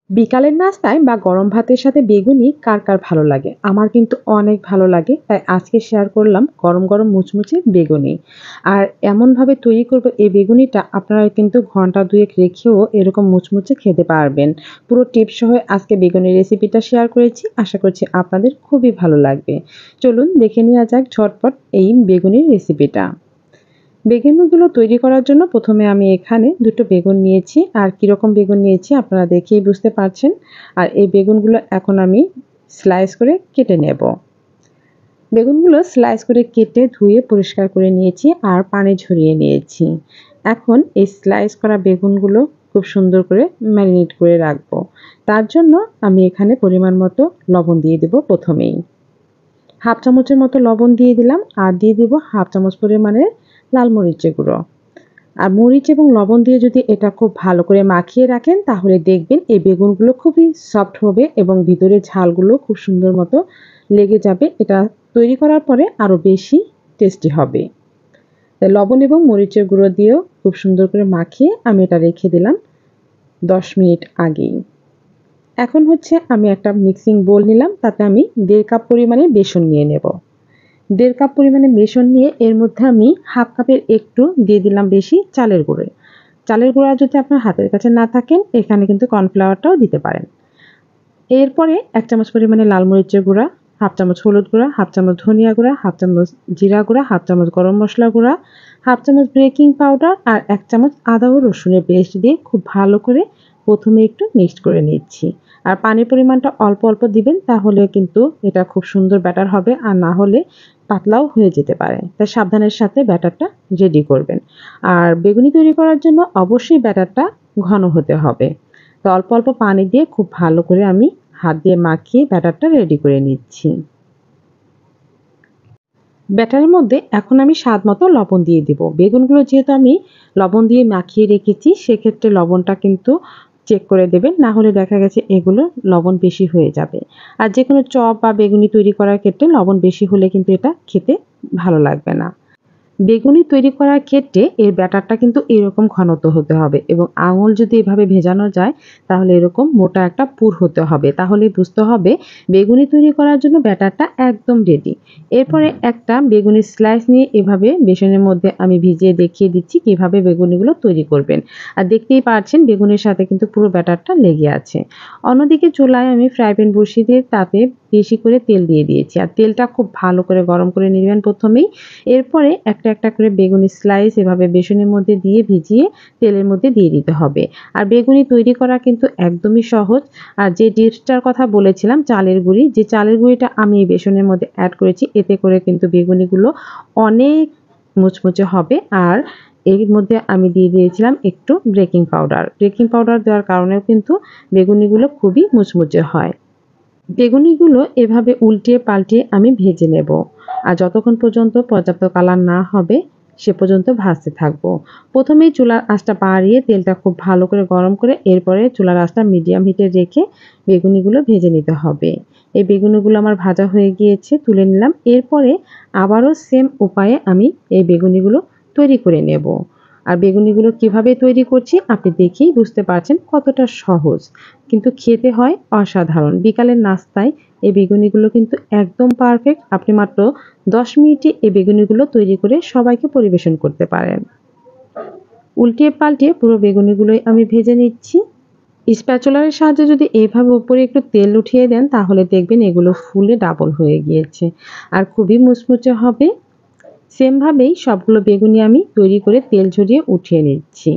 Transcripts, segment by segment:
বিকালের নাস্তায় বা গরম ভাতের সাথে বেগুনি কার কার ভালো লাগে? আমার কিন্তু অনেক ভালো লাগে। তাই আজকে শেয়ার করলাম গরম গরম মুচমুচে বেগুনি। আর এমনভাবে তৈরি করব এই বেগুনিটা আপনারা কিন্তু ঘন্টা ২ এক রেখেও এরকম মুচমুচে খেতে পারবেন। পুরো টিপস সহ আজকে বেগুনের রেসিপিটা শেয়ার করেছি। আশা করছি আপনাদের খুবই ভালো লাগবে। চলুন দেখে নেওয়া যাক ঝটপট এই বেগুনির রেসিপিটা। বেগুনগুলো তৈরি করার জন্য প্রথমে আমি এখানে দুটো বেগুন নিয়েছি। আর কীরকম বেগুন নিয়েছি আপনারা দেখেই বুঝতে পারছেন। আর এই বেগুনগুলো এখন আমি স্লাইস করে কেটে নেব। বেগুনগুলো স্লাইস করে কেটে ধুয়ে পরিষ্কার করে নিয়েছি আর পানি ঝরিয়ে নিয়েছি। এখন এই স্লাইস করা বেগুনগুলো খুব সুন্দর করে ম্যারিনেট করে রাখবো। তার জন্য আমি এখানে পরিমাণ মতো লবণ দিয়ে দেব প্রথমেই। হাফ চামচের মতো লবণ দিয়ে দিলাম আর দিয়ে দিব হাফ চামচ পরিমাণের লাল মরিচের গুঁড়ো। আর মরিচ এবং লবণ দিয়ে যদি এটা খুব ভালো করে মাখিয়ে রাখেন তাহলে দেখবেন এই বেগুনগুলো খুবই সফট হবে এবং ভিতরে ঝালগুলো খুব সুন্দর মতো লেগে যাবে। এটা তৈরি করার পরে আরও বেশি টেস্টি হবে। তাই লবণ এবং মরিচের গুঁড়ো দিয়েও খুব সুন্দর করে মাখিয়ে আমি এটা রেখে দিলাম 10 মিনিট আগেই। এখন হচ্ছে আমি একটা মিক্সিং বোল নিলাম, তাতে আমি 1.5 কাপ পরিমাণে বেসন নিয়ে নেব। 1.5 কাপ পরিমাণে বেসন নিয়ে এর মধ্যে আমি হাফ কাপের একটু দিয়ে দিলাম বেশি চালের গুঁড়ো। চালের গুঁড়া যদি আপনার হাতের কাছে না থাকেন এখানে কিন্তু কর্নফ্লাওয়ারটাও দিতে পারেন। এরপরে 1 চামচ পরিমাণে লাল মরিচের গুঁড়া, হাফ চামচ হলুদ গুঁড়া, হাফ চামচ ধনিয়া গুঁড়া, হাফ চামচ জিরা গুঁড়া, হাফ চামচ গরম মশলা গুঁড়া, হাফ চামচ বেকিং পাউডার আর 1 চামচ আদা ও রসুনের পেস্ট দিয়ে খুব ভালো করে প্রথমে একটু মিক্সড করে নিচ্ছি। আর পানির পরিমাণটা অল্প অল্প দিবেন, তাহলে কিন্তু এটা খুব সুন্দর ব্যাটার হবে, আর না হলে পাতলাও হয়ে যেতে পারে। তাই সাবধানের সাথে ব্যাটারটা রেডি করবেন। আর বেগুনি তৈরি করার জন্য অবশ্যই ব্যাটারটা ঘন হতে হবে। তো অল্প অল্প পানি দিয়ে খুব ভালো করে আমি হাত দিয়ে মাখিয়ে ব্যাটারটা রেডি করে নিচ্ছি। ব্যাটারের মধ্যে এখন আমি স্বাদ মতো লবণ দিয়ে দিব। বেগুনগুলো যেহেতু আমি লবণ দিয়ে মাখিয়ে রেখেছি, সেক্ষেত্রে লবণটা কিন্তু চেক করে দেবেন, না হলে দেখা গেছে এগুলো লবণ বেশি হয়ে যাবে। আর যে কোনো চপ বা বেগুনি তৈরি করার ক্ষেত্রে লবণ বেশি হলে কিন্তু এটা খেতে ভালো লাগবে না। বেগুনি তৈরি করার ক্ষেত্রে এর ব্যাটারটা কিন্তু এরকম ঘনত্ব হতে হবে এবং আঙুল যদি এভাবে ভেজানো যায় তাহলে এরকম মোটা একটা পুর হতে হবে, তাহলে বুঝতে হবে বেগুনি তৈরি করার জন্য ব্যাটারটা একদম রেডি। এরপরে একটা বেগুনি স্লাইস নিয়ে এভাবে বেসনের মধ্যে আমি ভিজিয়ে দেখিয়ে দিচ্ছি কিভাবে বেগুনিগুলো তৈরি করবেন। আর দেখতেই পাচ্ছেন বেগুনের সাথে কিন্তু পুরো ব্যাটারটা লেগে আছে। অন্যদিকে চুলায় আমি ফ্রাই প্যান বসিয়ে দিয়ে তাতে বেশি করে তেল দিয়ে দিয়েছি আর তেলটা খুব ভালো করে গরম করে নেবেন প্রথমেই। এরপরে একটা একটা করে বেগুনি স্লাইস এভাবে বেসনের মধ্যে দিয়ে ভিজিয়ে তেলের মধ্যে দিয়ে দিতে হবে। আর বেগুনি তৈরি করা কিন্তু একদমই সহজ। আর যে ডিশটার কথা বলেছিলাম চালের গুঁড়ি, যে চালের গুঁড়িটা আমি এই বেসনের মধ্যে অ্যাড করেছি, এতে করে কিন্তু বেগুনিগুলো অনেক মুচমুচে হবে। আর এর মধ্যে আমি দিয়ে দিয়েছিলাম একটু বেকিং পাউডার। বেকিং পাউডার দেওয়ার কারণেও কিন্তু বেগুনিগুলো খুবই মুচমুচে হয়। বেগুনিগুলো এভাবে উল্টিয়ে পাল্টিয়ে আমি ভেজে নেব। আর যতক্ষণ পর্যন্ত পর্যাপ্ত কালার না হবে সে পর্যন্ত ভাজতে থাকবো। প্রথমেই চুলার আঁচটা বাড়িয়ে তেলটা খুব ভালো করে গরম করে এরপরে চুলার আঁচটা মিডিয়াম হিটে রেখে বেগুনিগুলো ভেজে নিতে হবে। এই বেগুনিগুলো আমার ভাজা হয়ে গিয়েছে, তুলে নিলাম। এরপরে আবারও সেম উপায়ে আমি এই বেগুনিগুলো তৈরি করে নেব। আর বেগুনিগুলো কিভাবে তৈরি করছি আপনি দেখেই বুঝতে পারছেন কতটা সহজ, কিন্তু খেতে হয় অসাধারণ। বিকালের নাস্তায় এই বেগুনিগুলো কিন্তু একদম পারফেক্ট। আপনি মাত্র 10 মিনিটে এই বেগুনিগুলো তৈরি করে সবাইকে পরিবেশন করতে পারেন। উল্টিয়ে পাল্টিয়ে পুরো বেগুনিগুলোই আমি ভেজে নিচ্ছি। স্প্যাচুলারের সাহায্যে যদি এইভাবে উপরে একটু তেল উঠিয়ে দেন তাহলে দেখবেন এগুলো ফুলে ডাবল হয়ে গিয়েছে আর খুবই মুচমুচে হবে। সেমভাবেই সবগুলো বেগুনি আমি তৈরি করে তেল ঝরিয়ে উঠিয়ে নিচ্ছি।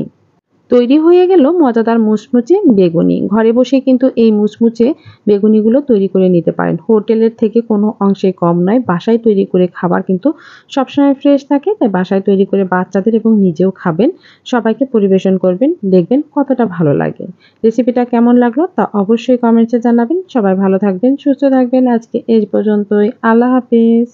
তৈরি হয়ে গেল মজাদার মুচমুচে বেগুনি। ঘরে বসে কিন্তু এই মুচমুচে বেগুনিগুলো তৈরি করে নিতে পারেন। হোটেলের থেকে কোনো অংশে কম নয়। বাসায় তৈরি করে খাবার কিন্তু সবসময় ফ্রেশ থাকে। তাই বাসায় তৈরি করে বাচ্চাদের এবং নিজেও খাবেন। সবাইকে পরিবেশন করবেন। দেখবেন কতটা ভালো লাগে। রেসিপিটা কেমন লাগলো তা অবশ্যই কমেন্টসে জানাবেন। সবাই ভালো থাকবেন, সুস্থ থাকবেন। আজকে এই পর্যন্তই। আল্লাহ হাফেজ।